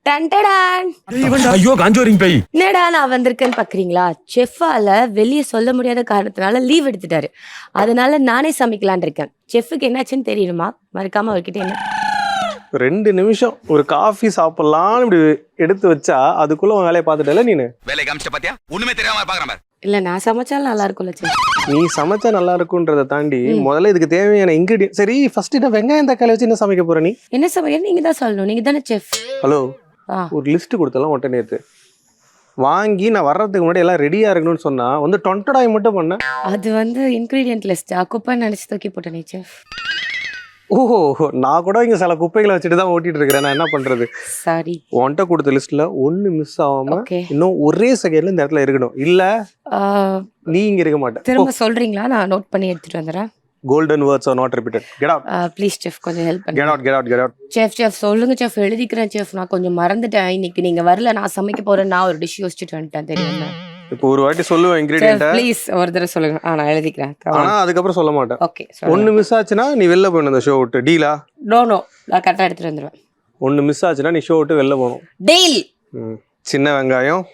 டன்டடான். ஐயோ காஞ்சோரிங் பை. என்னடா நான் வந்திருக்கேன்னு பாக்குறீங்களா? செஃப்பால வெளியே சொல்ல முடியாத காரணத்தினால லீவ் எடுத்துட்டாரு. அதனால நானே சமைக்கலான் இருக்கேன். செஃப்புக்கு என்னாச்சுன்னு தெரியணுமா? மறக்காம அவர்கிட்ட என்ன 2 நிமிஷம் ஒரு காஃபி சாப்பிடலாம்னு இப்படி எடுத்து வச்சா அதுக்குள்ள உன் வேலையை பார்த்துட்டல நீனு. வேலைய காமிச்ச பாத்தியா? ஒண்ணுமே தெரியாம பாக்குறேன். இல்ல நான் சமைச்சாலும் நல்லா இருக்கும்ல செஃப். நீ சமைச்சா நல்லா இருக்குன்றதை தாண்டி முதல்ல இதுக்கு தேவையான இன்கிரிடியன்ட். சரி ஃபர்ஸ்ட் என்ன வெங்காயம் தக்காளி வச்சு என்ன சமைக்க போற நீ? என்ன சமையல் நீங்க தான் சொல்லணும். நீங்க தானே செஃப். ஹலோ, ஒரு லிஸ்ட் கொடுத்தலாம் உடனே நேத்து வாங்கி நான் வர்றதுக்கு முன்னாடி எல்லாம் ரெடியா இருக்கணும்னு சொன்னா வந்து டொண்டடாய் மட்டும் பண்ண. அது இன்கிரீடியன்ட் லிஸ்டா குப்பை நினைச்சு தூக்கி போட்டேனே செஃப். ஓஹோ, நான் கூட இங்க சில குப்பைகளை வச்சுட்டு தான் ஓட்டிட்டு இருக்கிறேன். நான் என்ன பண்றது? சாரி. உன்கிட்ட கொடுத்த லிஸ்ட்ல ஒண்ணு மிஸ் ஆகாம ஓகே. இன்னும் ஒரே செகண்ட்ல இந்த இடத்துல இருக்கணும். இல்ல நீ இங்க இருக்க மாட்டே. திரும்ப சொல்றீங்களா? நான் நோட் பண்ணி எடுத்துட்டு வந்துறேன். Golden words are not repeated. Get out. Please chef கொஞ்சம் ஹெல்ப் பண்ணுங்க. Get out, get out, get out. Chef சொல்லுங்க செஃப். எழுதிக்கிறேன் செஃப். நான் கொஞ்சம் மறந்துட்டேன். இன்னைக்கு நீங்க வரல, நான் சமைக்க போறேன். நான் ஒரு டிஷ் யோசிச்சுட்டு வந்துட்டேன். தெரியுமா? இப்போ ஒரு வாட்டி சொல்லுவேன் இன்கிரிடியன்ட். ப்ளீஸ் ஒரு தடவை சொல்லுங்க. நான் எழுதிக்கிறேன். ஆனா அதுக்கப்புறம் சொல்ல மாட்டேன். ஓகே. ஒன்னு மிஸ் ஆச்சுன்னா நீ வெளில போகணும் அந்த ஷோ விட்டு. டீலா? நோ நான் கரெக்டா எடுத்துட்டு வந்துருவேன். ஒன்னு மிஸ் ஆச்சுன்னா நீ ஷோ விட்டு வெளில போகணும். டீல். சின்ன வெங்காயம்,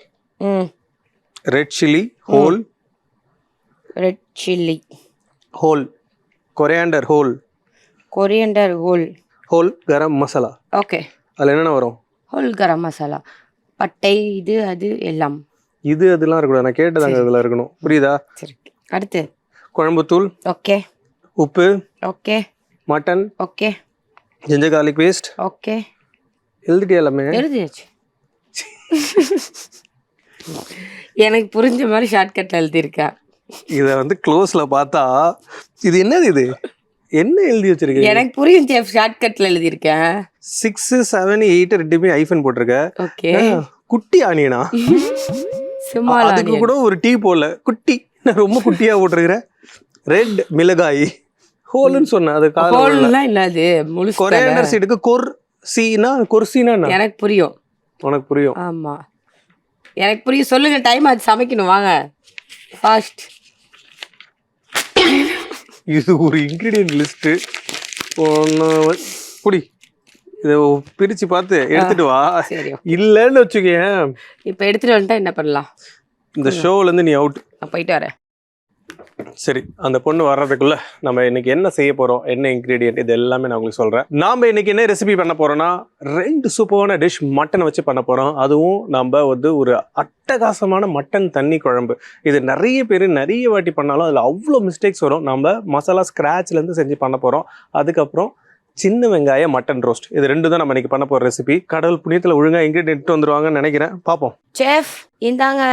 red chilli whole, red chilli whole, coriander whole, whole garam masala. Okay. அதுல என்னென்ன வரும்? ஹோல் கரம் மசாலா, பட்டை, இது அது எல்லாம். இது அதெல்லாம் இருக்கக்கூடாது. நான் கேட்டதாங்க இதுல இருக்கணும். புரியுதா? சரி. அடுத்து குழம்புத்தூள். ஓகே. உப்பு. Okay. Mutton. Okay. Ginger garlic paste. Okay. எழுதிட்டியா எல்லாமே? எழுதியாச்சு. எனக்கு புரிஞ்ச மாதிரி ஷார்ட்கட்ல எழுதியிருக்கேன். இதை க்ளோஸ்ல பார்த்தா இது என்னது? இது என்ன எழுதி வச்சிருக்கீங்க? எனக்கு புரியும் செஃப். ஷார்ட்கட்ல எழுதியிருக்கேன். 6 7 8 ரெண்டுமே ஐஃபன் போட்டிருக்க. ஓகே. குட்டி ஆனியனா? அதுக்கு கூட ஒரு டீ போடல. குட்டி, நான் ரொம்ப குட்டியா போட்டிருக்கிறேன். ரெட் மிளகாய் ஹோல்னு சொன்னேன். அது ஹோல்னா என்னது? முழு கொரியாண்டர் சீடுக்கு கொர்சினா எனக்கு புரியும். உனக்கு புரியும்? ஆமா எனக்கு புரியும். சொல்லுங்க. டைம் ஆச்சு, சமைக்கணும். வாங்க ஃபாஸ்ட். இது ஒரு இன்கிரிடியன்ட் லிஸ்ட். புடி, இதை பிரிச்சு பார்த்து எடுத்துட்டு வா. இல்லன்னு வச்சுக்கேன். இப்ப எடுத்துட்டு வந்துட்டா என்ன பண்ணலாம்? இந்த ஷோல இருந்து நீ அவுட். நான் போயிட்டு வரேன். சரி, அந்த பொண்ணு வர்றதுக்குள்ள நம்ம இன்னைக்கு என்ன செய்ய போறோம், என்ன இன்கிரீடியன்ட், இது எல்லாமே நான் உங்களுக்கு சொல்றேன். நாம இன்னைக்கு என்ன ரெசிபி பண்ண போறோம்னா 2 சூப்பரான டிஷ் மட்டன் வச்சு பண்ண போறோம். அதுவும் நம்ம ஒரு அட்டகாசமான மட்டன் தண்ணி குழம்பு. இது நிறைய பேர் நிறைய வாட்டி பண்ணாலும் அதுல அவ்வளோ மிஸ்டேக்ஸ் வரும். நம்ம மசாலா ஸ்கிராச்ல இருந்து செஞ்சு பண்ண போறோம். அதுக்கப்புறம் சின்ன வெங்காய மட்டன் ரோஸ்ட். இது 2 தான் நம்ம இன்னைக்கு பண்ண போற ரெசிபி. கடவுள் புண்ணியத்துல ஒழுங்கா இன்கிரீடியன்ட் வந்துருவாங்கன்னு நினைக்கிறேன். பாப்போம். செஃப் இந்தாங்க.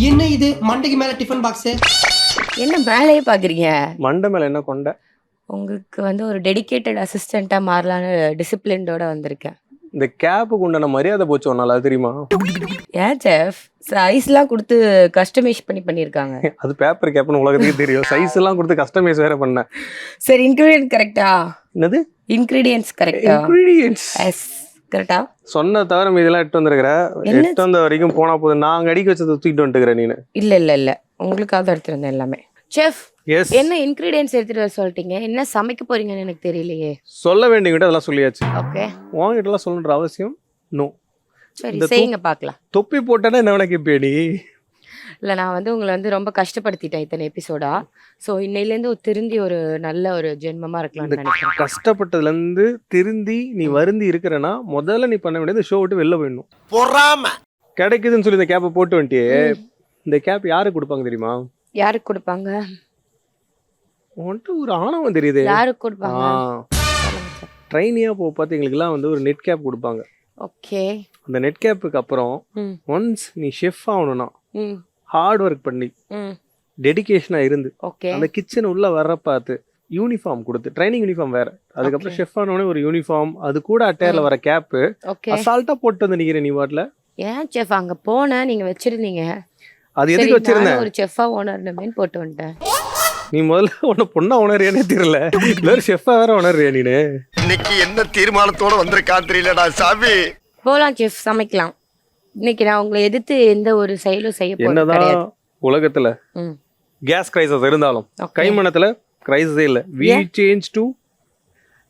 என்ன இது மண்டைக்கு மேல டிஃபன் பாக்ஸ்? என்ன மேலேயே பாக்குறீங்க? மண்டை மேல என்ன கொண்ட? உங்களுக்கு ஒரு டெடிகேட்டட் அசிஸ்டண்டா மாறலான்னு டிசிப்ளினோட வந்திருக்கேன். இந்த கேப்புக்கு உண்டான மரியாதை போச்சு ஒரு நாள், தெரியுமா? ஏன் செஃப்? சைஸ்லாம் கொடுத்து கஸ்டமைஸ் பண்ணியிருக்காங்க. அது பேப்பர் கேப்னு உலகத்துக்கு தெரியும். சைஸ் எல்லாம் கொடுத்து கஸ்டமைஸ் வேற பண்ண. சரி, இன்கிரிடியன்ட் கரெக்டா? என்னது இன்கிரிடியன்ட்ஸ் கரெக்டா? இன்கிரிடியன்ட்ஸ் எஸ் கரெக்டா. சொன்ன தவிர மீதெல்லாம் எடுத்து வந்துருக்கிற. எடுத்து வந்த வரைக்கும் போனா போதும். நான் அடிக்க வச்சதை தூக்கிட்டு வந்துட்டுக்கிறேன் நீனு. இல்ல உங்களுக்காக எடுத்துட்டு வந்தேன் எல்லாமே. Chef S. என்ன இன்கிரிடியன்ட்ஸ் எடுத்துட்டு வர சொல்லிட்டீங்க? என்ன சமைக்க போறீங்கன்னு எனக்கு தெரியலையே. சொல்ல வேண்டியங்கிட்ட அதெல்லாம் சொல்லியாச்சு. ஓகே. உங்ககிட்ட எல்லாம் சொல்லணுன்ற அவசியம் நோ. சரி செய்யுங்க பார்க்கலாம். தொப்பி போட்டேன்னா என்ன வேணா கேப்பேடி? இல்லை, நான் உங்களை ரொம்ப கஷ்டப்படுத்திட்டேன் இத்தனை எபிசோடா. ஸோ இன்னையிலேருந்து திருந்தி ஒரு நல்ல ஒரு ஜென்மமா இருக்கலாம்னு நினைக்கிறேன். கஷ்டப்பட்டதுல இருந்து திருந்தி நீ வருந்தி இருக்கிறனா முதல்ல நீ பண்ண வேண்டியது ஷோ விட்டு வெளில போயிடணும். பொறாம கிடைக்குதுன்னு சொல்லி இந்த கேப்பை போட்டு வந்துட்டியே. இந்த கேப் யாருக்கு கொடுப்பாங்க தெரியுமா? யாருக்கு கொடுப்பாங்க? உன்ட்டு ஒரு ஆணவம் தெரியுது. யாருக்கு கொடுப்பாங்க? ட்ரைனியா பார்த்து எங்களுக்குலாம் ஒரு நெட் கேப் கொடுப்பாங்க. ஓகே. அந்த நெட் கேப்புக்கு அப்புறம் ஒன்ஸ் நீ ஷெஃப் ஆகணும்னா ஹார்ட் ஒர்க் பண்ணி டெடிகேஷனா இருந்து அந்த கிச்சன் உள்ள வர்ற பார்த்து யூனிஃபார்ம் கொடுத்து, ட்ரைனிங் யூனிஃபார்ம் வேற, அதுக்கப்புறம் ஷெஃப் ஆனோடனே ஒரு யூனிஃபார்ம், அது கூட அட்டையர்ல வர கேப்பு அசால்ட்டா போட்டு வந்து நிக்கிறேன் நீ வாட்ல. ஏன் செஃப் அங்க போன நீங்க வச்சிருந்தீங்க? அது எதுக்கு வச்சிருந்தேன்? ஒரு செஃப்பா ஓனர் போட்டு வந்துட்டேன். நீ முதல்ல உன்னை பொண்ணா உணர்றியானே தெரியல, வேற ஷெஃப்பா வேற உணர்றியா நீனு? இன்னைக்கு என்ன தீர்மானத்தோட வந்திருக்கான் தெரியலடா சாமி. போலாம் செஃப், சமைக்கலாம். இன்னைக்கு நான் உங்களை எதிர்த்து எந்த ஒரு செயலும் செய்ய போறது கிடையாது. உலகத்துல கேஸ் கிரைசஸ் இருந்தாலும் கைமணத்துல கிரைசஸே இல்ல. we change to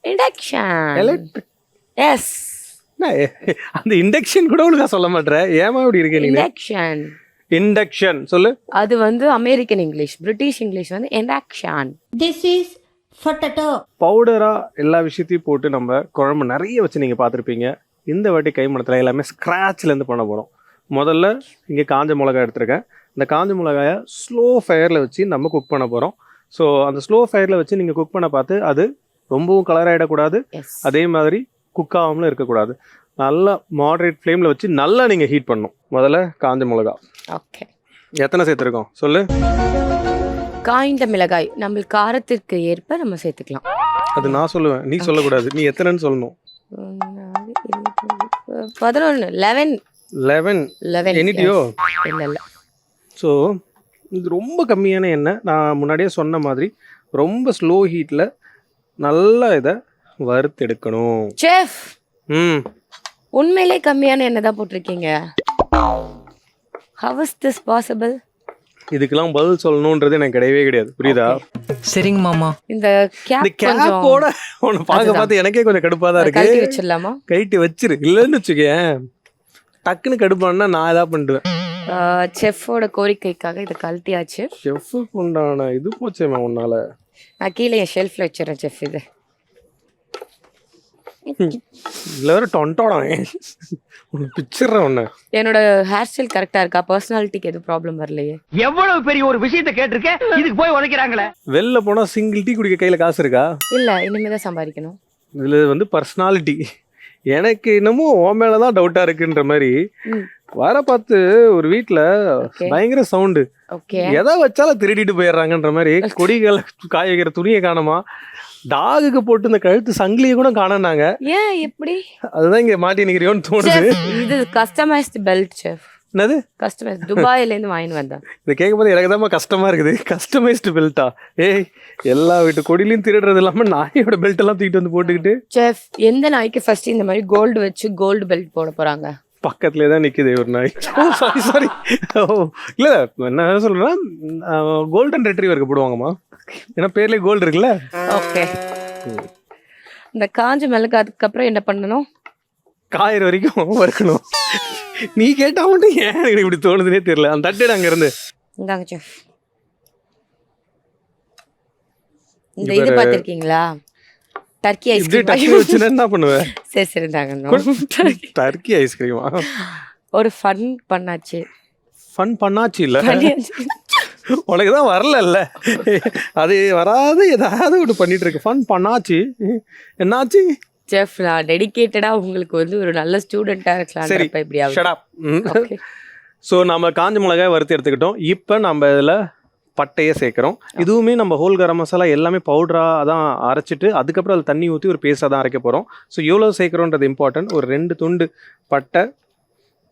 induction. electric. yes. அந்த இண்டக்ஷன் கூட ஒழுங்கா சொல்ல மாட்டேற, ஏமா இப்படி இருக்க நீ? இண்டக்ஷன். இண்டக்ஷன் சொல்லு. அது வந்து அமெரிக்கன் இங்கிலீஷ், பிரிட்டிஷ் இங்கிலீஷ் வந்து இண்டக்ஷன். This is potato. பவுடரா எல்லா விஷயத்தையும் போட்டு நம்ம குழம்பு நிறைய வச்சு நீங்க பார்த்துருப்பீங்க. இந்த வாட்டி கைமணத்தில் எல்லாமே ஸ்க்ராட்ச்லேருந்து பண்ண போகிறோம். முதல்ல இங்கே காஞ்ச மிளகாய் எடுத்திருக்கேன். இந்த காஞ்ச மிளகாயை ஸ்லோ ஃபயரில் வச்சு நம்ம குக் பண்ண போகிறோம். ஸோ அந்த ஸ்லோ ஃபயரில் வச்சு நீங்கள் குக் பண்ண பார்த்து அது ரொம்பவும் கலர் ஆகிடக்கூடாது, அதே மாதிரி குக் ஆகாமலும் இருக்கக்கூடாது. நல்லா மாடரேட் ஃப்ளேமில் வச்சு நல்லா நீங்கள் ஹீட் பண்ணணும். முதல்ல காஞ்ச மிளகா. ஓகே, எத்தனை சேர்த்துருக்கோம் சொல்லு? காய்ந்த மிளகாய் நம்மளுக்கு காரத்திற்கு ஏற்ப நம்ம சேர்த்துக்கலாம். அது நான் சொல்லுவேன், நீ சொல்லக்கூடாது. நீ எத்தனைன்னு சொல்லணும். 11 11 எண்ணிட்டியோ? இல்ல இல்ல. ஸோ இது ரொம்ப கம்மியான எண்ணெய். நான் முன்னாடியே சொன்ன மாதிரி ரொம்ப ஸ்லோ ஹீட்டில் நல்லா இதை வறுத்தெடுக்கணும். செஃப், ம் உண்மையிலே கம்மியான எண்ணெய் தான் போட்டிருக்கீங்க. How is this possible? இதுக்கெல்லாம் பதில் சொல்லணுன்றது எனக்கு கிடையவே கிடையாது, புரியுதா? சரிங்க மாமா. இந்த இந்த கேப் கொஞ்சம் கேப்போட உன்னை பார்க்க பார்த்து எனக்கே கொஞ்சம் கடுப்பாக தான் இருக்கு. கழட்டி வச்சிடலாமா? கைட்டு வச்சிரு, இல்லைன்னு வச்சுக்கேன் டக்குன்னு கடுப்பானா நான் எதாவது பண்ணிடுவேன். செஃப்போட கோரிக்கைக்காக இதை கழட்டியாச்சு. செஃப்புக்கு உண்டான இது போச்சேம்மா உன்னால. நான் கீழே என் ஷெல்ஃப்ல வச்சிடறேன் செஃப். இது இல்லை வேற டொண்டோடான் உன்னை பிச்சிடுறேன் உன்னை. என்னோட ஹேர் ஸ்டைல் கரெக்டா இருக்கா? பர்சனாலிட்டிக்கு எதுவும் ப்ராப்ளம் வரலையே? எவ்வளவு பெரிய ஒரு விஷயத்தை கேட்டிருக்கேன், இதுக்கு போய் உதைக்கிறாங்களே. வெளில போனா சிங்கிள் டீ குடிக்க கையில காசு இருக்கா? இல்ல, இனிமே தான் சம்பாதிக்கணும். இதுல வந்து பர்சனாலிட்டி எனக்கு என்னமோ உன் மேலதான் டவுட்டா இருக்குன்ற மாதிரி. வர பார்த்து ஒரு வீட்டுல பயங்கர சவுண்டு, ஓகே, எதை வச்சாலும் திருடிட்டு போயிடுறாங்கன்ற மாதிரி. கொடிகளை காய வைக்கிற துணியை காணோமா, டாகுக்கு போட்டு இந்த கழுத்து சங்கிலியை கூட காணாங்க. ஏன் எப்படி? அதுதான் இங்க மாட்டி நிக்கிறியோன்னு தோணுது. இது கஸ்டமைஸ்டு பெல்ட் செஃப். என்னது கஸ்டமைஸ்? துபாயில இருந்து வாங்கிட்டு வந்தேன். இதை கேட்கும் போது எனக்கு தான் கஷ்டமா இருக்குது. கஸ்டமைஸ்டு பெல்ட்டா? ஏய், எல்லா வீட்டு கொடியிலையும் திருடுறது இல்லாம நாயோட பெல்ட் எல்லாம் தூக்கிட்டு வந்து போட்டுக்கிட்டு. செஃப், எந்த நாய்க்கு ஃபர்ஸ்ட் இந்த மாதிரி கோல்டு வச்சு கோல்டு பெல்ட் போட போறாங்க? பக்கத்துலேயே தான் நிற்குது ஒரு நாய். சாரி இல்லை, என்ன சொல்றேன்னா கோல்டன் ரெட்ரீவருக்கு போடுவாங்கம்மா, ஏன்னா பேர்லேயே கோல்டு இருக்குல்ல. ஓகே, இந்த காஞ்ச மிளகாய் அதுக்கப்புறம் என்ன பண்ணணும்? காயிற வரைக்கும் வறுக்கணும். நீ கேட்டா மட்டும் ஏன் எனக்கு இப்படி தோணுதுன்னே தெரியல. அந்த தட்டு அங்க இருந்து இந்தாங்க செஃப். இந்த இது பார்த்திருக்கீங்களா? Turkey ice cream. டர்க்கி வச்சுன்னா என்ன பண்ணுவேன்? சரி சரி தாங்க. டர்க்கி ஐஸ்கிரீமா? ஒரு ஃபன் பண்ணாச்சு. ஃபன் பண்ணாச்சு இல்ல, உனக்கு தான் வரல. அது வராது, ஏதாவது ஒன்று பண்ணிட்டு இருக்கு. ஃபன் பண்ணாச்சு, என்னாச்சு? செஃப், நான் டெடிகேட்டடா உங்களுக்கு வந்து ஒரு நல்ல ஸ்டூடெண்டா இருக்கலாம். சரி, இப்படி ஷட் அப். ஸோ நம்ம காஞ்ச மிளகாய் வறுத்து எடுத்துக்கிட்டோம். இப்போ நம்ம இதில் பட்டையை சேர்க்குறோம். இதுவுமே நம்ம ஹோல் கரம் மசாலா எல்லாமே பவுடராக தான் அரைச்சிட்டு அதுக்கப்புறம் அதில் தண்ணி ஊற்றி ஒரு பேஸ்ட்டாக தான் அரைக்க போகிறோம். ஸோ எவ்வளோ சேர்க்குறோன்றது இம்பார்ட்டன்ட். ஒரு 2 துண்டு பட்டை,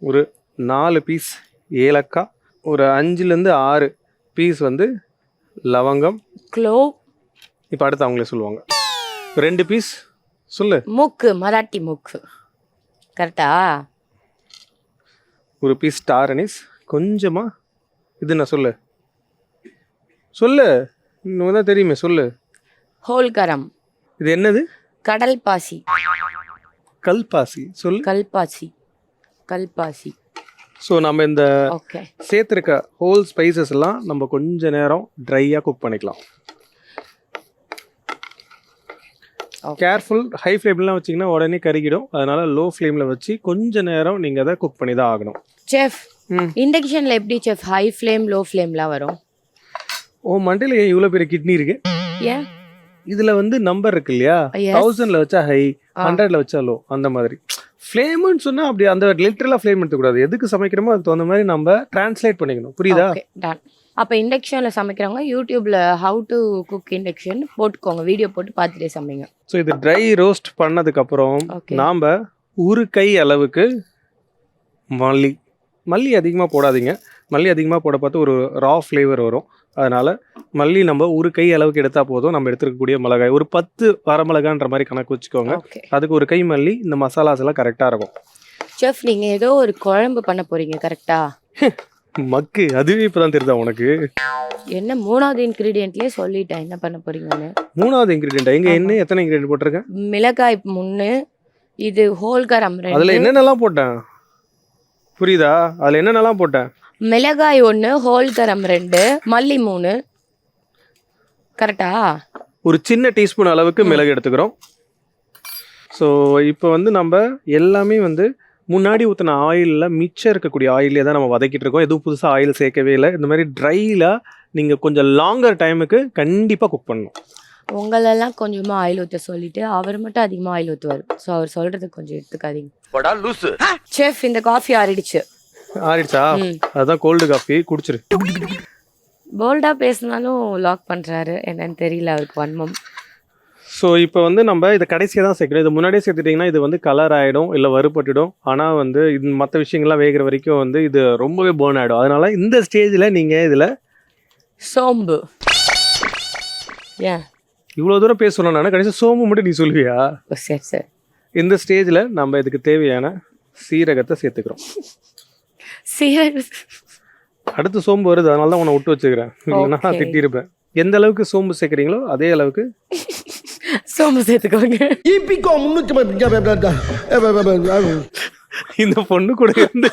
ஒரு 4 பீஸ் ஏலக்காய், ஒரு 5லேருந்து 6 பீஸ் வந்து லவங்கம், க்ளோவ். இப்போ அடுத்து அவங்களே சொல்லுவாங்க. 2 பீஸ் சொல்லு. மூக்கு, மராட்டி மூக்கு கரெக்டா? ஒரு பீஸ் ஸ்டார் அனீஸ், கொஞ்சமாக இது நான் சொல்லு இன்னும் தான் தெரியுமே சொல்லு. ஹோல் கரம். இது என்னது? கடல் பாசி. கல்பாசி சொல்லு. கல்பாசி. ஸோ நம்ம இந்த ஓகே சேர்த்துருக்க ஹோல் ஸ்பைசஸ் எல்லாம் நம்ம கொஞ்ச நேரம் ட்ரையாக குக் பண்ணிக்கலாம். கேர்ஃபுல், ஹை ஃப்ளேம்லாம் வச்சிங்கன்னா உடனே கருகிடும். அதனால லோ ஃப்ளேமில் வச்சு கொஞ்ச நேரம் நீங்கள் அதை குக் பண்ணி தான் ஆகணும். செஃப், இண்டக்ஷனில் எப்படி செஃப் ஹை ஃப்ளேம் லோ ஃப்ளேம்லாம் வரும்? ஓ, மண்டையில் ஏன் இவ்வளோ பெரிய கிட்னி இருக்கு? ஏன்? இதில் வந்து நம்பர் இருக்கு இல்லையா, 1000ல் வச்சா ஹை, 100ல் வச்சா லோ, அந்த மாதிரி. ஃப்ளேம்னு சொன்னால் அப்படி அந்த லிட்டரலாக ஃப்ளேம் எடுத்துக்கூடாது. எதுக்கு சமைக்கிறோமோ அதுக்கு தகுந்த மாதிரி நம்ம டிரான்ஸ்லேட் பண்ணிக்கணும், புரியுதா? அப்போ இண்டக்ஷனில் சமைக்கிறவங்க யூடியூப்ல ஹவு டு குக் இண்டக்ஷன் போட்டுக்கோங்க, வீடியோ போட்டு பார்த்துட்டே சமைங்க. ஸோ இது ட்ரை ரோஸ்ட் பண்ணதுக்கப்புறம் நாம் ஒரு கை அளவுக்கு மல்லி அதிகமாக போடாதீங்க. மல்லி அதிகமாக போட பார்த்து ஒரு ரா ஃப்ளேவர் வரும். அதனால் மல்லி நம்ம ஒரு கை அளவுக்கு எடுத்தால் போதும். நம்ம எடுத்துருக்கக்கூடிய மிளகாய் ஒரு 10 வரமிளகான்ற மாதிரி கணக்கு வச்சுக்கோங்க. அதுக்கு ஒரு கை மல்லி. இந்த மசாலாஸ் எல்லாம் கரெக்டாக இருக்கும். செஃப், நீங்கள் ஏதோ ஒரு குழம்பு பண்ண போறீங்க கரெக்டா? மக்கு, அதுவே இப்போ தான் தெரியுதா உனக்கு? என்ன 3வது இன்க்ரீடியன்ட்லேயே சொல்லிட்டேன் என்ன பண்ண போறீங்கன்னு. 3வது இன்க்ரீடியன்ட் எங்கே? என்ன எத்தனை இன்க்ரீடியன்ட் போட்டிருக்கேன்? மிளகாய் 3, இது ஹோல் கரம் அதில் 2, என்னென்னலாம் போட்டேன் புரியுதா? அதில் என்னென்னலாம் போட்டேன்? மிளகாய் 1, ஹோல் கரம் 2, மல்லி 3. கரெக்டா? ஒரு சின்ன டீஸ்பூன் அளவுக்கு மிளகு எடுத்துக்கிறோம். ஸோ இப்போ வந்து நம்ம எல்லாமே வந்து முன்னாடி ஊற்றின ஆயிலில் மிச்சம் இருக்கக்கூடிய ஆயிலே தான் நம்ம வதக்கிட்டு இருக்கோம். எதுவும் புதுசாக ஆயில் சேர்க்கவே இல்லை. இந்த மாதிரி ட்ரையில் நீங்கள் கொஞ்சம் லாங்கர் டைமுக்கு கண்டிப்பாக குக் பண்ணணும். உங்களெல்லாம் கொஞ்சமாக ஆயில் ஊற்ற சொல்லிட்டு அவர் மட்டும் அதிகமாக ஆயில் ஊற்றுவார். ஸோ அவர் சொல்கிறது கொஞ்சம் எடுத்துக்காதீங்க. செஃப், இந்த காஃபி ஆறிடுச்சு. ஆறிடுச்சா? அதுதான் கோல்டு காஃபி, குடிச்சிரு. போல்டாக பேசினாலும் லாக் பண்ணுறாரு, என்னன்னு தெரியல அவருக்கு வன்மம். ஸோ இப்போ வந்து நம்ம இதை கடைசியாக தான் சேர்க்கணும். இது முன்னாடியே சேர்த்துட்டிங்கன்னா இது வந்து கலர் ஆகிடும், இல்லை வறுபட்டுடும். ஆனால் வந்து இது மற்ற விஷயங்கள்லாம் வேகிற வரைக்கும் வந்து இது ரொம்பவே பேர்ன் ஆகிடும். அதனால இந்த ஸ்டேஜில் நீங்கள் இதில் சோம்பு. ஏன் இவ்வளோ தூரம் பேசணும்? நான் கடைசி சோம்பு மட்டும் நீ சொல்லுவியா? சரி சரி. இந்த ஸ்டேஜில் நம்ம இதுக்கு தேவையான சீரகத்தை சேர்த்துக்கிறோம். சீரக அடுத்து சோம்பு வருது, அதனால தான் உன்னை விட்டு வச்சுக்கிறேன், இல்லைன்னா நான் திட்டியிருப்பேன். எந்த அளவுக்கு சோம்பு சேர்க்குறீங்களோ அதே அளவுக்கு சோம்பு சேர்த்துக்கோங்க. இந்த பொண்ணு கூட இருந்து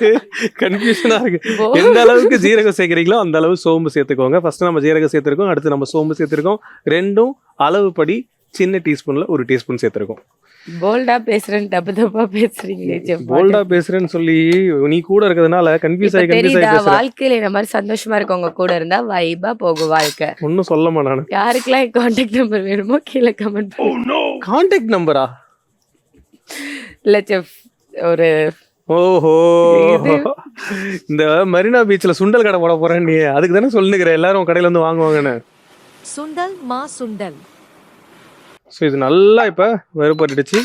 கன்ஃபியூஷனா இருக்கு. எந்த அளவுக்கு ஜீரகம் சேர்க்குறீங்களோ அந்த அளவு சோம்பு சேர்த்துக்கோங்க. ஃபர்ஸ்ட் நம்ம ஜீரகம் சேர்த்துருக்கோம், அடுத்து நம்ம சோம்பு சேர்த்துருக்கோம். ரெண்டும் அளவுப்படி சின்ன டீஸ்பூன்ல 1 டீஸ்பூன் சேர்த்துருக்கோம். போல்டா பேசுறேன்னு தப்பு தப்பா பேசுறீங்களே செஃப். போல்டா பேசுறேன்னு சொல்லி நீ கூட இருக்கிறதுனால கன்ஃபியூஸ் ஆகி தெரியுதா? வாழ்க்கையில இந்த மாதிரி சந்தோஷமா இருக்கவங்க கூட இருந்தா வைபா போகும் வாழ்க்கை. ஒன்னும் சொல்லமா நானு. யாருக்கெல்லாம் கான்டாக்ட் நம்பர் வேணுமோ கீழே கமெண்ட் பண்ணுங்க. கான்டாக்ட் நம்பரா? இல்ல செஃப், ஒரு ஓஹோ, இந்த மரீனா பீச்ல சுண்டல் கடை போட போறேன் நீ, அதுக்கு தானே சொல்லுங்கிற எல்லாரும் கடையில வந்து வாங்குவாங்கன்னு. சுண்டல் மா சுண்டல். ஸோ இது நல்லா இப்போ வறுபட்டுடுச்சு.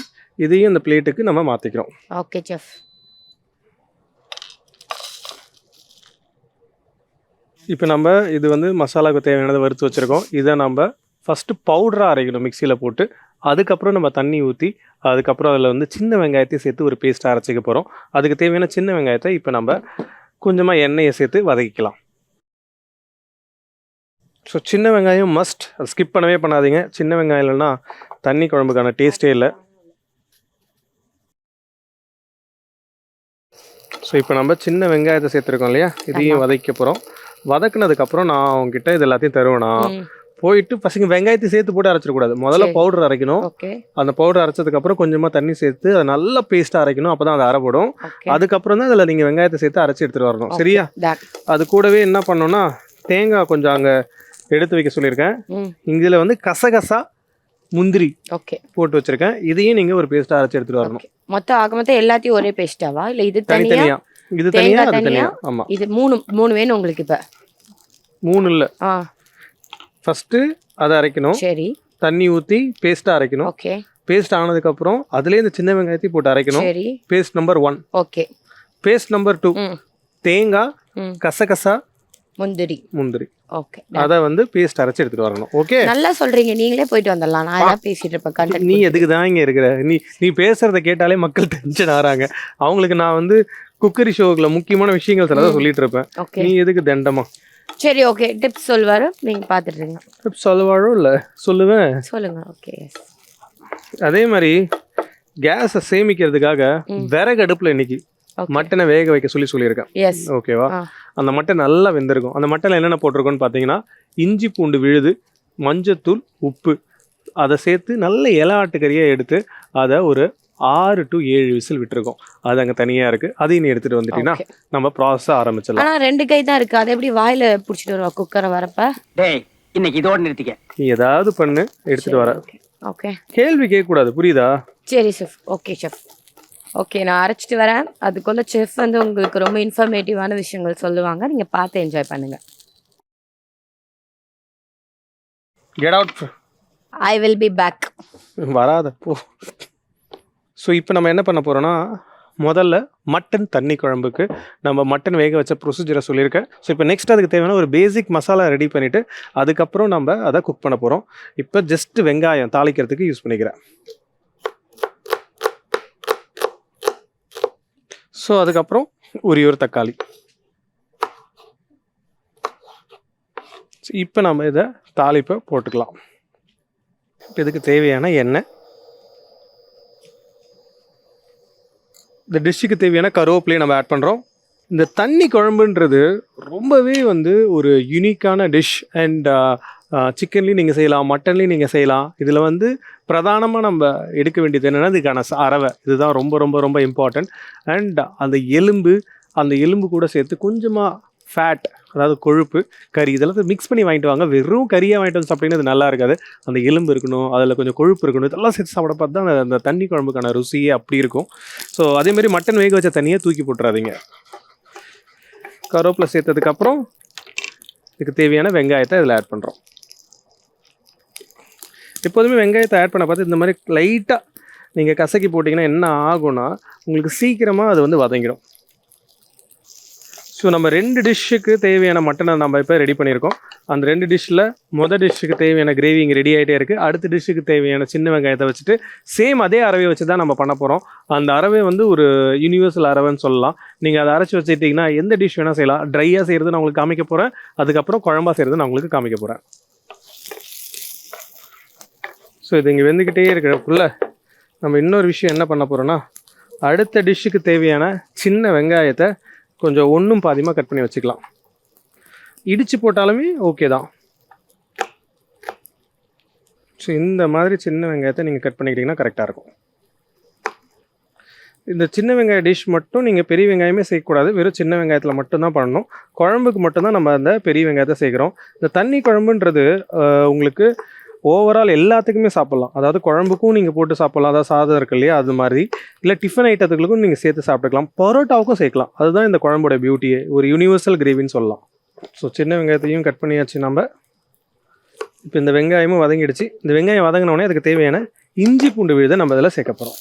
இதையும் இந்த பிளேட்டுக்கு நம்ம மாற்றிக்கிறோம். Okay chef. இப்போ நம்ம இது வந்து மசாலாவுக்கு தேவையானதை வறுத்து வச்சுருக்கோம். இதை நம்ம ஃபஸ்ட்டு பவுடராக அரைக்கணும் மிக்சியில் போட்டு. அதுக்கப்புறம் நம்ம தண்ணி ஊற்றி அதுக்கப்புறம் அதில் வந்து சின்ன வெங்காயத்தையும் சேர்த்து ஒரு பேஸ்ட்டாக அரைச்சிக்க போகிறோம். அதுக்கு தேவையான சின்ன வெங்காயத்தை இப்போ நம்ம கொஞ்சமாக எண்ணெயை சேர்த்து வதக்கிக்கலாம். ஸோ சின்ன வெங்காயம் மஸ்ட், அது ஸ்கிப் பண்ணவே பண்ணாதீங்க. சின்ன வெங்காயம் இல்லைன்னா தண்ணி குழம்புக்கான டேஸ்ட்டே இல்லை. ஸோ இப்போ நம்ம சின்ன வெங்காயத்தை சேர்த்துருக்கோம் இல்லையா, இதையும் வதக்க போகிறோம். வதக்குனதுக்கப்புறம் நான் அவங்ககிட்ட இது எல்லாத்தையும் தருவேனா, போயிட்டு பசங்க வெங்காயத்தை சேர்த்து போட்டு அரைச்சிடக்கூடாது. முதல்ல பவுடர் அரைக்கணும். அந்த பவுடர் அரைச்சதுக்கப்புறம் கொஞ்சமாக தண்ணி சேர்த்து அதை நல்லா பேஸ்ட்டாக அரைக்கணும். அப்போ தான் அது அரைப்படும். அதுக்கப்புறம் தான் அதில் நீங்கள் வெங்காயத்தை சேர்த்து அரைச்சி எடுத்துகிட்டு வரணும். சரியா? அது கூடவே என்ன பண்ணணும்னா தேங்காய் கொஞ்சம் அங்கே எடுத்து வைக்க சொல்லியிருக்கேன். இதில் வந்து கசகசா முந்திரி போட்டு வச்சிருக்கேன். இதையும் நீங்கள் ஒரு பேஸ்ட்டாக அரைச்சி எடுத்துகிட்டு வரணும். மொத்தம் ஆக மொத்தம் எல்லாத்தையும் ஒரே பேஸ்ட்டாவா இல்லை இது தனித்தனியா? இது தனியா, அது தனியா. ஆமாம், இது மூணு வேணும் உங்களுக்கு. இப்போ 3 இல்லை. ஃபர்ஸ்ட் அதை அரைக்கணும். சரி. தண்ணி ஊற்றி பேஸ்ட்டாக அரைக்கணும். ஓகே. பேஸ்ட் ஆனதுக்கப்புறம் அதுலேயே இந்த சின்ன வெங்காயத்தை போட்டு அரைக்கணும். சரி. Paste number 1. Okay. Paste number 2 தேங்காய், கசகசா, முந்திரி. ஓகே. அதை வந்து பேஸ்ட் அரைச்சி எடுத்துட்டு வரணும். ஓகே, நல்லா சொல்றீங்க. நீங்களே போயிட்டு வந்துடலாம், நான் ஏதாவது பேசிட்டு இருப்பேன். நீ எதுக்கு தான் இங்கே இருக்கிற? நீ பேசுறத கேட்டாலே மக்கள் டென்ஷன் ஆறாங்க. அவங்களுக்கு நான் வந்து குக்கரி ஷோக்குள்ள முக்கியமான விஷயங்கள் சில தான் சொல்லிட்டு இருப்பேன். நீ எதுக்கு தண்டமா? சரி, ஓகே. டிப்ஸ் சொல்வாரு, நீங்க பாத்துட்டு இருங்க. டிப்ஸ் சொல்லுவாரோ இல்லை சொல்லுவேன், சொல்லுங்க. ஓகே. அதே மாதிரி கேஸை சேமிக்கிறதுக்காக விறகு அடுப்புல இன்னைக்கு மட்டனை வேக வைக்க சொல்லியிருக்கேன். ஓகேவா? அந்த மட்டன் நல்லா வெந்திருக்கும். அந்த மட்டனில் என்னென்ன போட்டிருக்கோன்னு பார்த்தீங்கன்னா இஞ்சி பூண்டு விழுது, மஞ்சத்தூள், உப்பு, அதை சேர்த்து நல்ல இலை ஆட்டுக்கறியாக எடுத்து அதை ஒரு 6 to 7 விசில் விட்டுருக்கோம். அது அங்கே தனியாக இருக்குது. அதையும் நீ எடுத்துகிட்டு வந்துட்டீங்கன்னா நம்ம ப்ராசஸை ஆரம்பிச்சிடலாம். ஆனால் 2 கை தான் இருக்குது. அதை எப்படி வாயில் பிடிச்சிட்டு வருவா குக்கரை வரப்ப? இன்னைக்கு இதோட நிறுத்திக்க. நீ ஏதாவது பண்ணு, எடுத்துகிட்டு வர. ஓகே. கேள்வி கேட்கக்கூடாது, புரியுதா? சரி செஃப். Okay chef. ஓகே, நான் அரைச்சிட்டு வரேன். அதுக்குள்ள செஃப் வந்து உங்களுக்கு ரொம்ப இன்ஃபர்மேட்டிவான விஷயங்கள் சொல்லுவாங்க. நீங்கள் பார்த்து என்ஜாய் பண்ணுங்கள். Get out. I will be back. வராத போ. ஸோ இப்போ நம்ம என்ன பண்ண போகிறோன்னா, முதல்ல மட்டன் தண்ணி குழம்புக்கு நம்ம மட்டன் வேக வச்ச ப்ரொசீஜரை சொல்லியிருக்கேன். ஸோ இப்போ நெக்ஸ்ட் அதுக்கு தேவையான ஒரு பேசிக் மசாலா ரெடி பண்ணிவிட்டு அதுக்கப்புறம் நம்ம அதை குக் பண்ண போகிறோம். இப்போ ஜஸ்ட் வெங்காயம் தாளிக்கிறதுக்கு யூஸ் பண்ணிக்கிறேன். ஸோ அதுக்கப்புறம் ஒரு தக்காளி. இப்போ நம்ம இதை தாளிப்பை போட்டுக்கலாம். இப்போ இதுக்கு தேவையான எண்ணெய், இந்த டிஷ்ஷுக்கு தேவையான கருவேப்பிலையை நம்ம ஆட் பண்ணுறோம். இந்த தண்ணி குழம்புன்றது ரொம்பவே வந்து ஒரு யூனிக்கான டிஷ். அண்ட் சிக்கன்லேயும் நீங்கள் செய்யலாம், மட்டன்லேயும் நீங்கள் செய்யலாம். இதில் வந்து பிரதானமாக நம்ம எடுக்க வேண்டியது என்னென்னா இதுக்கான அரவை. இதுதான் ரொம்ப ரொம்ப ரொம்ப இம்பார்ட்டண்ட். அண்ட் அந்த எலும்பு கூட சேர்த்து கொஞ்சமாக ஃபேட், அதாவது கொழுப்பு, கறி இதெல்லாம் மிக்ஸ் பண்ணி வாங்கிட்டு வாங்க. வெறும் கறியாக வாங்கிட்டு வந்து சாப்பிட்டீங்கன்னா அது நல்லா இருக்காது. அந்த எலும்பு இருக்கணும், அதில் கொஞ்சம் கொழுப்பு இருக்கணும். இதெல்லாம் சேர்த்து சாப்பிட பார்த்து தான் அந்த தண்ணி குழம்புக்கான ருசியே அப்படி இருக்கும். ஸோ அதேமாதிரி மட்டன் வேக வச்ச தண்ணியை தூக்கி போட்டுறாதீங்க. கருவேப்பிலை சேர்த்ததுக்கப்புறம் இதுக்கு தேவையான வெங்காயத்தை இதில் ஆட் பண்ணுறோம். எப்போதுமே வெங்காயத்தை ஆட் பண்ண பார்த்து இந்த மாதிரி லைட்டாக நீங்கள் கசக்கி போட்டிங்கன்னா என்ன ஆகும்னா உங்களுக்கு சீக்கிரமாக அது வந்து வதங்கிடும். ஸோ நம்ம 2 டிஷ்ஷுக்கு தேவையான மட்டனை நம்ம இப்போ ரெடி பண்ணியிருக்கோம். அந்த 2 டிஷ்ஷில் டிஷ்ஷுக்கு தேவையான கிரேவி இங்கே ரெடி ஆகிட்டே இருக்குது. அடுத்த டிஷ்ஷுக்கு தேவையான சின்ன வெங்காயத்தை வச்சுட்டு சேம் அதே அரவையை வச்சு தான் நம்ம பண்ண போகிறோம். அந்த அரவை வந்து ஒரு யூனிவர்சல் அரவைன்னு சொல்லலாம். நீங்கள் அதை அரைச்சி வச்சுட்டிங்கன்னா எந்த டிஷ் வேணால் செய்யலாம். ட்ரையாக செய்கிறது நான் உங்களுக்கு காமிக்க போகிறேன். அதுக்கப்புறம் குழம்பா செய்கிறது நான் உங்களுக்கு காமிக்க போகிறேன். ஸோ இது இங்கே வெந்துக்கிட்டே இருக்கிறக்குள்ள நம்ம இன்னொரு விஷயம் என்ன பண்ண போகிறோன்னா அடுத்த டிஷ்ஷுக்கு தேவையான சின்ன வெங்காயத்தை கொஞ்சம் ஒன்றும் பாதியமாக கட் பண்ணி வச்சுக்கலாம். இடித்து போட்டாலுமே ஓகே தான். ஸோ இந்த மாதிரி சின்ன வெங்காயத்தை நீங்கள் கட் பண்ணிக்கிட்டிங்கன்னா கரெக்டாக இருக்கும். இந்த சின்ன வெங்காய டிஷ் மட்டும் நீங்கள் பெரிய வெங்காயமே சேர்க்கக்கூடாது. வெறும் சின்ன வெங்காயத்தில் மட்டும்தான் பண்ணணும். குழம்புக்கு மட்டும்தான் நம்ம அந்த பெரிய வெங்காயத்தை சேர்க்குறோம். இந்த தண்ணி குழம்புன்றது உங்களுக்கு ஓவரால் எல்லாத்துக்குமே சாப்பிட்லாம். அதாவது குழம்புக்கும் நீங்கள் போட்டு சாப்பிட்லாம். அதாவது சாதம் இருக்கு இல்லையா, அது மாதிரி. இல்லை டிஃபன் ஐட்டத்துகளுக்கும் நீங்கள் சேர்த்து சாப்பிட்டுக்கலாம். பரோட்டாவுக்கும் சேர்க்கலாம். அதுதான் இந்த குழம்போட பியூட்டியே. ஒரு யூனிவர்சல் கிரேவின்னு சொல்லலாம். ஸோ சின்ன வெங்காயத்தையும் கட் பண்ணியாச்சு நம்ம. இப்போ இந்த வெங்காயமும் வதங்கிடுச்சு. இந்த வெங்காயம் வதங்கினோடனே அதுக்கு தேவையான இஞ்சி பூண்டு விழுதை நம்ம இதில் சேர்க்க போகிறோம்.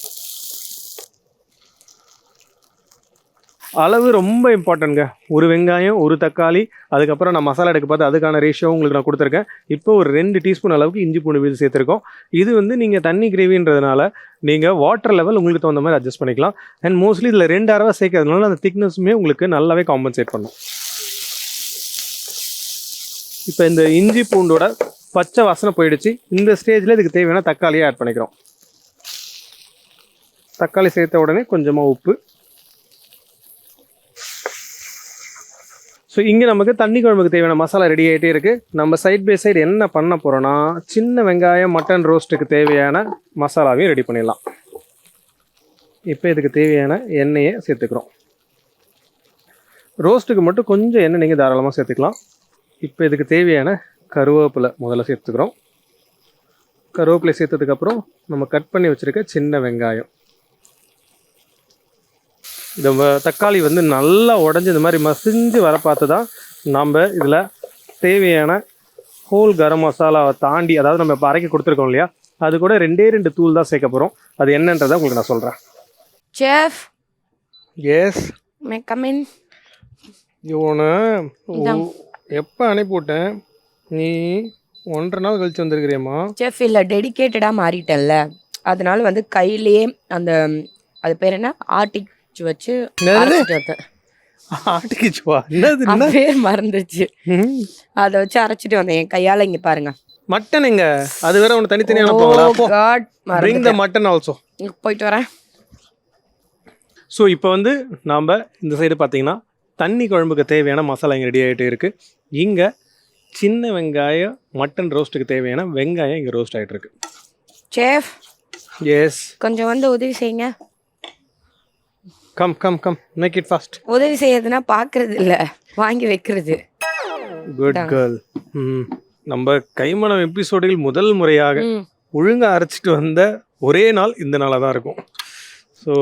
அளவு ரொம்ப இம்பார்ட்டன்ட்ங்க. ஒரு வெங்காயம், ஒரு தக்காளி, அதுக்கப்புறம் நான் மசாலா எடுக்க பார்த்து அதுக்கான ரேஷியோ உங்களுக்கு நான் கொடுத்துருக்கேன். இப்போ ஒரு 2 டீஸ்பூன் அளவுக்கு இஞ்சி பூண்டு விழுது சேர்த்துருக்கோம். இது வந்து நீங்கள் தண்ணி கிரேவின்றதுனால நீங்கள் வாட்டர் லெவல் உங்களுக்கு தகுந்த மாதிரி அட்ஜஸ்ட் பண்ணிக்கலாம். அண்ட் மோஸ்ட்லி இதில் 2 அரவை சேர்க்கறதுனால அந்த திக்னஸுமே உங்களுக்கு நல்லாவே காம்பன்சேட் பண்ணும். இப்போ இந்த இஞ்சி பூண்டோட பச்சை வாசனை போயிடுச்சு. இந்த ஸ்டேஜில் இதுக்கு தேவையான தக்காளியை ஆட் பண்ணிக்கிறோம். தக்காளி சேர்த்த உடனே கொஞ்சமாக உப்பு. ஸோ இங்கே நமக்கு தண்ணி குழம்புக்கு தேவையான மசாலா ரெடி ஆகிட்டே இருக்குது. நம்ம சைட் பை சைடு என்ன பண்ண போகிறோன்னா சின்ன வெங்காயம் மட்டன் ரோஸ்ட்டுக்கு தேவையான மசாலாவையும் ரெடி பண்ணிடலாம். இப்போ இதுக்கு தேவையான எண்ணெயை சேர்த்துக்கிறோம். ரோஸ்ட்டுக்கு மட்டும் கொஞ்சம் எண்ணெய் நீங்கள் தாராளமாக சேர்த்துக்கலாம். இப்போ இதுக்கு தேவையான கருவேப்பிலை முதல்ல சேர்த்துக்கிறோம். கருவேப்பிலை சேர்த்ததுக்கப்புறம் நம்ம கட் பண்ணி வச்சுருக்க சின்ன வெங்காயம். இந்த தக்காளி வந்து நல்லா உடஞ்சி இந்த மாதிரி மசிஞ்சு வர பார்த்து தான் நம்ம இதில் தேவையான ஹோல் கரம் மசாலாவை தாண்டி, அதாவது நம்ம இப்போ அரைக்க கொடுத்துருக்கோம் இல்லையா, அது கூட 2 தூள் தான் சேர்க்க போகிறோம். அது என்னன்றதை உங்களுக்கு நான் சொல்கிறேன். Chef, yes may come in. இவனை எப்போ அனுப்பிவிட்டேன், நீ 1.5 நாள் கழிச்சு வந்திருக்கிறியம்மா. செஃப் இல்லை, டெடிக்கேட்டடாக மாறிட்டேன்ல, அதனால வந்து கையிலேயே அந்த அது பேர் என்ன ஆர்டிக் வச்சு ஆட்டிக்குச்சுவா, என்னது பேர் மறந்துச்சு. அதை வச்சு அரைச்சிட்டு வந்தேன் என் கையால. இங்க பாருங்க மட்டன் எங்க, அது வேற ஒன்று தனித்தனியாக அனுப்புவாங்களா? Bring the mutton also. போயிட்டு வரேன். ஸோ இப்போ வந்து நாம் இந்த சைடு பார்த்தீங்கன்னா தண்ணி குழம்புக்கு தேவையான மசாலா இங்கே ரெடி ஆகிட்டே இருக்குது. இங்கே சின்ன வெங்காயம் மட்டன் ரோஸ்ட்டுக்கு தேவையான வெங்காயம் இங்கே ரோஸ்ட் ஆகிட்டு இருக்கு. செஃப், எஸ், கொஞ்சம் வந்து உதவி செய்யுங்க. Come come come, make it fast. உதவி செய்யறதுன்னா பார்க்கறது இல்லை, வாங்கி வைக்கிறது. Good girl. நம்ம கைமணம் எபிசோடில் முதல் முறையாக ஒழுங்காக அரைச்சிட்டு வந்த ஒரே நாள் இந்த நாளாக தான் இருக்கும். ஸோ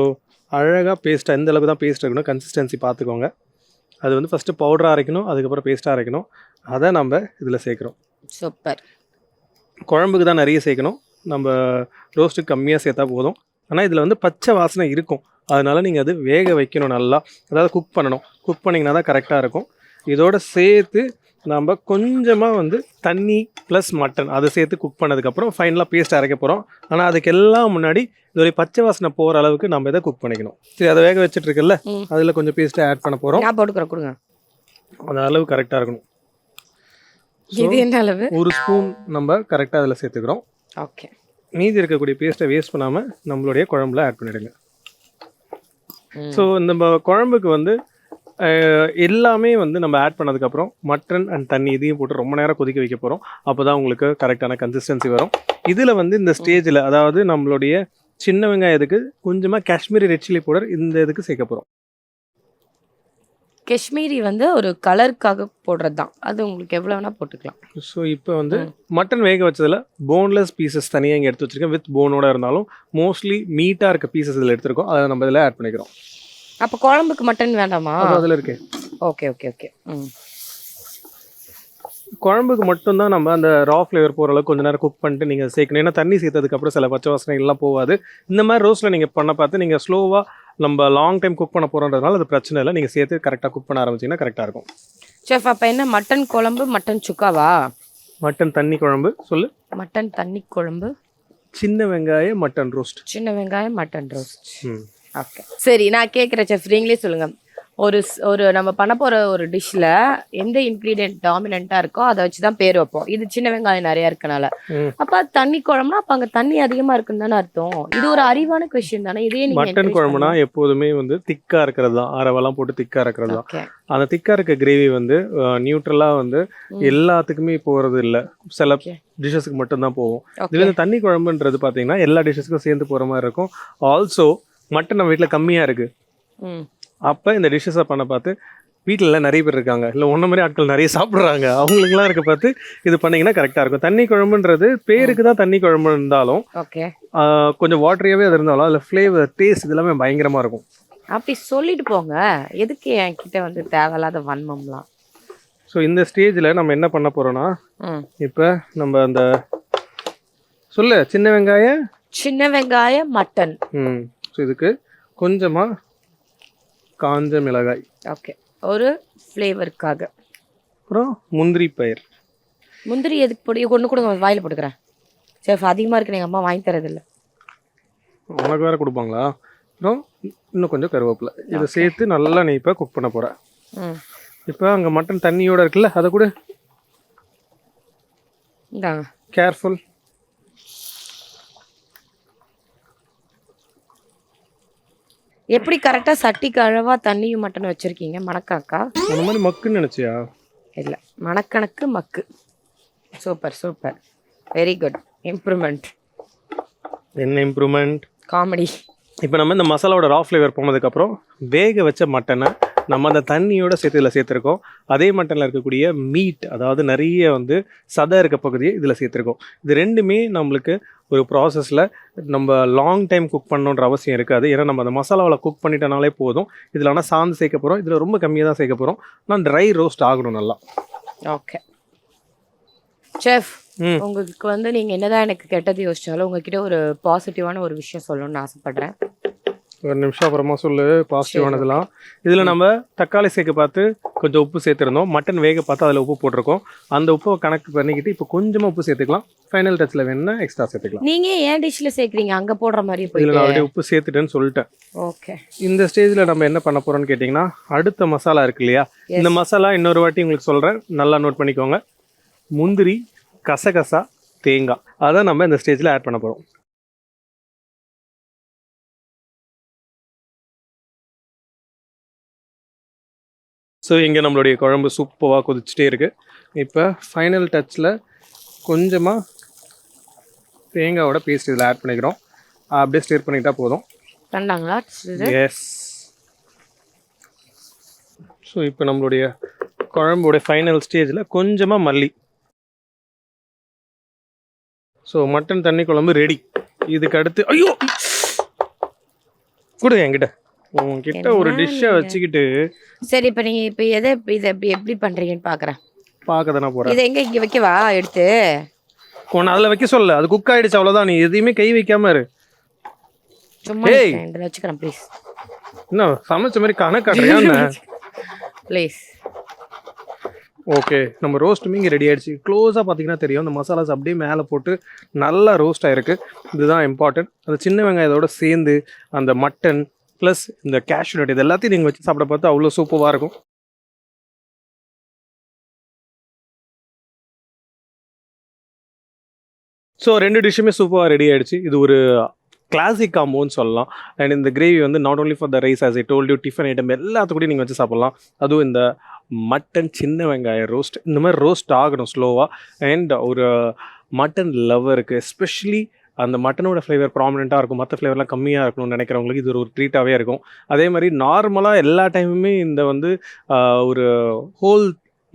அழகாக பேஸ்ட்டாக எந்த அளவுக்கு தான் பேஸ்ட் இருக்கணும், கன்சிஸ்டன்சி பார்த்துக்கோங்க. அது வந்து ஃபஸ்ட்டு பவுடராக அரைக்கணும், அதுக்கப்புறம் பேஸ்ட்டாக அரைக்கணும். அதை நம்ம இதில் சேர்க்குறோம். சூப்பர். குழம்புக்கு தான் நிறைய சேர்க்கணும், நம்ம ரோஸ்ட்டுக்கு கம்மியாக சேர்த்தா போதும். ஆனால் இதில் வந்து பச்சை வாசனை இருக்கும். அதனால் நீங்கள் அது வேக வைக்கணும் நல்லா, அதாவது குக் பண்ணணும். குக் பண்ணிங்கன்னா தான் கரெக்டாக இருக்கும். இதோடு சேர்த்து நம்ம கொஞ்சமாக வந்து தண்ணி ப்ளஸ் மட்டன் அதை சேர்த்து குக் பண்ணதுக்கப்புறம் ஃபைனலாக பேஸ்ட் அரைக்க போகிறோம். ஆனால் அதுக்கெல்லாம் முன்னாடி இதோடைய பச்சை வாசனை போகிற அளவுக்கு நம்ம இதை குக் பண்ணிக்கணும். சரி, அதை வேக வச்சுட்டு இருக்குல்ல, அதில் கொஞ்சம் பேஸ்ட்டை ஆட் பண்ண போகிறோம். நான் போட்டுக்கிறேன், கொடுங்க. அந்த அளவு கரெக்டாக இருக்கணும். இது என்ன அளவு? 1 ஸ்பூன் நம்ம கரெக்டாக அதில் சேர்த்துக்கிறோம். ஓகே. மீதி இருக்கக்கூடிய பேஸ்ட்டை வேஸ்ட் பண்ணாமல் நம்மளுடைய குழம்புல ஆட் பண்ணிவிடுங்க. ஸோ நம்ம குழம்புக்கு வந்து எல்லாமே வந்து நம்ம ஆட் பண்ணதுக்கப்புறம் மட்டன் அண்ட் தண்ணி இதையும் போட்டு ரொம்ப நேரம் கொதிக்க வைக்க போகிறோம். அப்போ தான் உங்களுக்கு கரெக்டான கன்சிஸ்டன்சி வரும். இதில் வந்து இந்த ஸ்டேஜில் அதாவது நம்மளுடைய சின்ன வெங்காயத்துக்கு கொஞ்சமாக காஷ்மீரி ரெட் சில்லி பவுடர் இந்த இதுக்கு சேர்க்க போகிறோம். காஷ்மீரி வந்து ஒரு கலருக்காக போடுறது தான். அது உங்களுக்கு எவ்வளோ வேணால் போட்டுக்கலாம். ஸோ இப்போ வந்து மட்டன் வேக வச்சதில் போன்லெஸ் பீசஸ் தனியாக இங்கே எடுத்து வச்சுருக்கேன். வித் போனோட இருந்தாலும் மோஸ்ட்லி மீட்டாக இருக்க பீசஸ் இதில் எடுத்துருக்கோம். அதை நம்ம இதில் ஆட் பண்ணிக்கிறோம். அப்போ குழம்புக்கு மட்டன் வேண்டாமா? அதில் இருக்கு. Okay okay okay. குழம்புக்கு மட்டும்தான் நம்ம அந்த ரா ஃப்ளேவர் போகிற அளவுக்கு கொஞ்சம் நேரம் குக் பண்ணிட்டு நீங்கள் சேர்க்கணும். ஏன்னா தண்ணி சேர்த்ததுக்கப்புறம் சில பச்சை வாசனைகள்லாம் போகாது. இந்த மாதிரி ரோஸ்ட்டில் நீங்கள் பண்ண பார்த்து நீங்கள் ஸ்லோவாக நம்ம லாங் டைம் குக் பண்ண போகிறோன்றதுனால அது பிரச்சனை இல்லை. நீங்கள் சேர்த்து கரெக்டாக குக் பண்ண ஆரம்பிச்சிங்கன்னா கரெக்டாக இருக்கும். செஃப் அப்போ என்ன மட்டன் குழம்பு மட்டன் சுக்காவா? மட்டன் தண்ணி குழம்பு சொல்லு. மட்டன் தண்ணி குழம்பு, சின்ன வெங்காய மட்டன் ரோஸ்ட். சின்ன வெங்காயம் மட்டன் ரோஸ்ட். ஓகே சரி, நான் கேட்குறேன் செஃப், நீங்களே சொல்லுங்கள். ஒரு நம்ம பண்ண போகிற ஒரு டிஷ்ஷில் எந்த இன்க்ரீடியன்ட் டாமினண்ட்டாக இருக்கோ அதை வச்சு தான் பேர் வைப்போம். இது சின்ன வெங்காயம் நிறையா இருக்கனால. அப்போ தண்ணி குழம்புனா அப்போ அங்கே தண்ணி அதிகமாக இருக்குன்னு தானே அர்த்தம். இது ஒரு அறிவான கொஸ்டின் தானே. இதே மட்டன் குழம்புனா எப்போதுமே வந்து திக்காக இருக்கிறது தான். அரவெல்லாம் போட்டு திக்காக இருக்கிறது தான். அந்த திக்காக இருக்க கிரேவி வந்து நியூட்ரலாக வந்து எல்லாத்துக்குமே போகிறது இல்லை. சில டிஷ்ஷஸ்க்கு மட்டும்தான் போகும். இது வந்து தண்ணி குழம்புன்றது பார்த்தீங்கன்னா எல்லா டிஷ்ஷஸ்க்கும் சேர்ந்து போகிற மாதிரி இருக்கும். ஆல்சோ மட்டன் நம்ம வீட்டில் கம்மியாக இருக்குது. அப்போ இந்த டிஷ்ஷஸை பண்ண பார்த்து வீட்டிலலாம் நிறைய பேர் இருக்காங்க, இல்லை ஒன்றை மாதிரி ஆட்கள் நிறைய சாப்பிட்றாங்க, அவங்களுக்குலாம் இருக்க பார்த்து இது பண்ணிங்கன்னா கரெக்டாக இருக்கும். தண்ணி குழம்புன்றது பேருக்கு தான் தண்ணி குழம்பு இருந்தாலும் கொஞ்சம் வாட்டரியாகவே அது இருந்தாலும் அதில் ஃப்ளேவர் டேஸ்ட் இதெல்லாமே பயங்கரமாக இருக்கும். அப்படி சொல்லிட்டு போங்க, எதுக்கு என்கிட்ட வந்து தேவையில்லாத வன்மம்லாம். ஸோ இந்த ஸ்டேஜில் நம்ம என்ன பண்ண போகிறோன்னா இப்போ நம்ம அந்த சொல்லு சின்ன வெங்காய மட்டன். ஸோ இதுக்கு கொஞ்சமாக காஞ்ச மிளகாய். ஓகே, ஒரு ஃப்ளேவருக்காக. அப்புறம் முந்திரி பயிர். முந்திரி எதுக்கு போடு? ஒன்று கொடுங்க, வாயில் போட்டுக்கிறேன். செஃப் அதிகமாக இருக்கு, எங்கள் அம்மா வாங்கி தரதில்லை. உனக்கு வேறு கொடுப்பாங்களா? அப்புறம் இன்னும் கொஞ்சம் கருவேப்பிலை. இதை சேர்த்து நல்லா நீ இப்போ குக் பண்ண போகிற. இப்போ அங்கே மட்டன் தண்ணியோடு இருக்குல்ல, அதை கூட இந்தாங்க. கேர்ஃபுல். எப்படி கரெக்டாக சட்டிக்கு அளவாக தண்ணியும் மட்டன் வச்சுருக்கீங்க? மணக்காக்கா அந்த மாதிரி மக்குன்னு நினச்சியா? இல்லை, மணக்கணக்கு மக்கு. Super super, very good. Improvement. என்ன இம்ப்ரூவ்மெண்ட்? காமெடி. இப்போ நம்ம இந்த மசாலாவோட ரா ஃப்ளேவர் போனதுக்கப்புறம் வேக வச்ச மட்டனை நம்ம அந்த தண்ணியோட சேர்த்து இதில் சேர்த்துருக்கோம். அதே மட்டனில் இருக்கக்கூடிய மீட், அதாவது நிறைய வந்து சதை இருக்க பகுதியை இதில் சேர்த்துருக்கோம். இது ரெண்டுமே நம்மளுக்கு ஒரு ப்ராசஸில் நம்ம லாங் டைம் குக் பண்ணணுன்ற அவசியம் இருக்காது. ஏன்னா நம்ம அந்த மசாலாவில் குக் பண்ணிட்டனாலே போதும். இதில் ஆனால் சாந்து சேர்க்க போகிறோம். இதில் ரொம்ப கம்மியாக தான் சேர்க்க போகிறோம். நான் ட்ரை ரோஸ்ட் ஆகணும் நல்லா. ஓகே செஃப், உங்களுக்கு வந்து நீங்கள் என்னதான் எனக்கு கெட்டது யோசிச்சாலும் உங்ககிட்ட ஒரு பாசிட்டிவான ஒரு விஷயம் சொல்லணும்னு ஆசைப்படுறேன். ஒரு நிமிஷம் அப்புறமா சொல்லு பாசிட்டிவானதெல்லாம். இதில் நம்ம தக்காளி சேர்க்க பார்த்து கொஞ்சம் உப்பு சேர்த்துருந்தோம். மட்டன் வேக பார்த்து அதில் உப்பு போட்டிருக்கோம். அந்த உப்பை கணக்கு பண்ணிக்கிட்டு இப்போ கொஞ்சமாக உப்பு சேர்த்துக்கலாம். ஃபைனல் டச்சில் வேணும்னா எக்ஸ்ட்ரா சேர்த்துக்கலாம். நீங்கள் ஏன் டிஷ்ஷில் சேர்க்குறீங்க? அங்கே போடுற மாதிரி இதில் நான் ஆல்ரெடி உப்பு சேர்த்துட்டேன்னு சொல்லிட்டேன். ஓகே, இந்த ஸ்டேஜில் நம்ம என்ன பண்ண போகிறோம்னு கேட்டிங்கன்னா, அடுத்த மசாலா இருக்கு இல்லையா, இந்த மசாலா இன்னொரு வாட்டி உங்களுக்கு சொல்கிறேன், நல்லா நோட் பண்ணிக்கோங்க. முந்திரி, கசகசா, தேங்காய், அதை நம்ம இந்த ஸ்டேஜில் ஆட் பண்ண போகிறோம். ஸோ இங்கே நம்மளுடைய குழம்பு சூப்பராக கொதிச்சுட்டே இருக்குது. இப்போ ஃபைனல் டச்சில் கொஞ்சமாக தேங்காயோட பேஸ்ட் இதில் ஆட் பண்ணிக்கிறோம். அப்படியே ஸ்டேர் பண்ணிட்டா போதும். கண்டாங்களா? எஸ். ஸோ இப்போ நம்மளுடைய குழம்போடைய ஃபைனல் ஸ்டேஜில் கொஞ்சமாக மல்லி. ஸோ மட்டன் தண்ணி குழம்பு ரெடி. இதுக்கு அடுத்து ஐயோ கொடுங்க என்கிட்ட. உங்ககிட்ட ஒரு டிஷ்ஷை வச்சுக்கிட்டு. சரி, இப்போ நீங்கள் இப்போ இதை எப்படி பண்ணுறீங்கன்னு பார்க்குறேன். பார்க்க தானே போகிறேன். இதை எங்கே இங்கே வைக்கவா எடுத்து? உன்னை அதில் வைக்க சொல்ல, அது குக் ஆகிடுச்சு அவ்வளோதான். நீ எதையுமே கை வைக்காம இரு. சும்மா இதில் வச்சுக்கிறேன் ப்ளீஸ். என்ன சமைச்ச மாதிரி கணக்காடுறியா ப்ளீஸ்? ஓகே, நம்ம ரோஸ்ட் மீங்க ரெடி ஆகிடுச்சு. க்ளோஸாக பார்த்தீங்கன்னா தெரியும், அந்த மசாலாஸ் அப்படியே மேலே போட்டு நல்லா ரோஸ்ட் ஆகிருக்கு. இதுதான் இம்பார்ட்டன்ட். அந்த சின்ன வெங்காயத்தோட சேர்ந்து அந்த மட்டன் ப்ளஸ் இந்த கேஷ்யூ நட் இது எல்லாத்தையும் நீங்கள் வச்சு சாப்பிட பார்த்து அவ்வளோ சூப்பராக இருக்கும். ஸோ ரெண்டு டிஷ்ஷுமே சூப்பராக ரெடி ஆகிடுச்சு. இது ஒரு கிளாசிக் காம்போன்னு சொல்லலாம். அண்ட் இந்த கிரேவி வந்து not only for the rice as I told you, tiffin item எல்லாத்துக்கூடயும் நீங்கள் வச்சு சாப்பிட்லாம். அதுவும் இந்த மட்டன் சின்ன வெங்காயம் ரோஸ்ட் இந்த மாதிரி ரோஸ்ட் ஆகணும் ஸ்லோவாக. அண்ட் ஒரு மட்டன் லவ்வருக்கு எஸ்பெஷலி அந்த மட்டனோட ஃப்ளேவர் ப்ராமினெண்ட்டாக இருக்கும், மற்ற ஃப்ளேவர்லாம் கம்மியாக இருக்கணும்னு நினைக்கிறவங்களுக்கு இது ஒரு ட்ரீட்டாகவே இருக்கும். அதே மாதிரி நார்மலாக எல்லா டைமுமே இந்த வந்து ஒரு ஹோல்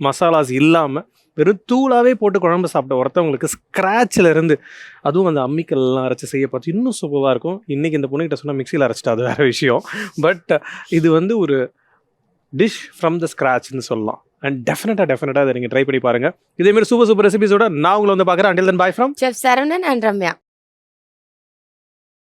மசாலாஸ் இல்லாமல் வெறும் தூளாகவே போட்டு குழம்பு சாப்பிட்ட ஒருத்தவங்களுக்கு ஸ்க்ராட்சில் இருந்து அதுவும் அந்த அம்மிக்கல்லாம் அரைச்சி செய்ய பார்த்து இன்னும் சூப்பராக இருக்கும். இன்றைக்கி இந்த பொண்ணுகிட்ட சொன்னால் மிக்சியில் அரைச்சிட்டா அது வேறு விஷயம். பட் இது வந்து ஒரு டிஷ் ஃப்ரம் த ஸ்க்ராட்ச்னு சொல்லலாம். அண்ட் டெஃபினட்டாக அதை நீங்கள் ட்ரை பண்ணி பாருங்கள். இதேமாதிரி சூப்பர் ரெசிபிஸோட நான் உங்களை வந்து பார்க்குறேன். Until then by from chef Saravanan and Ramya.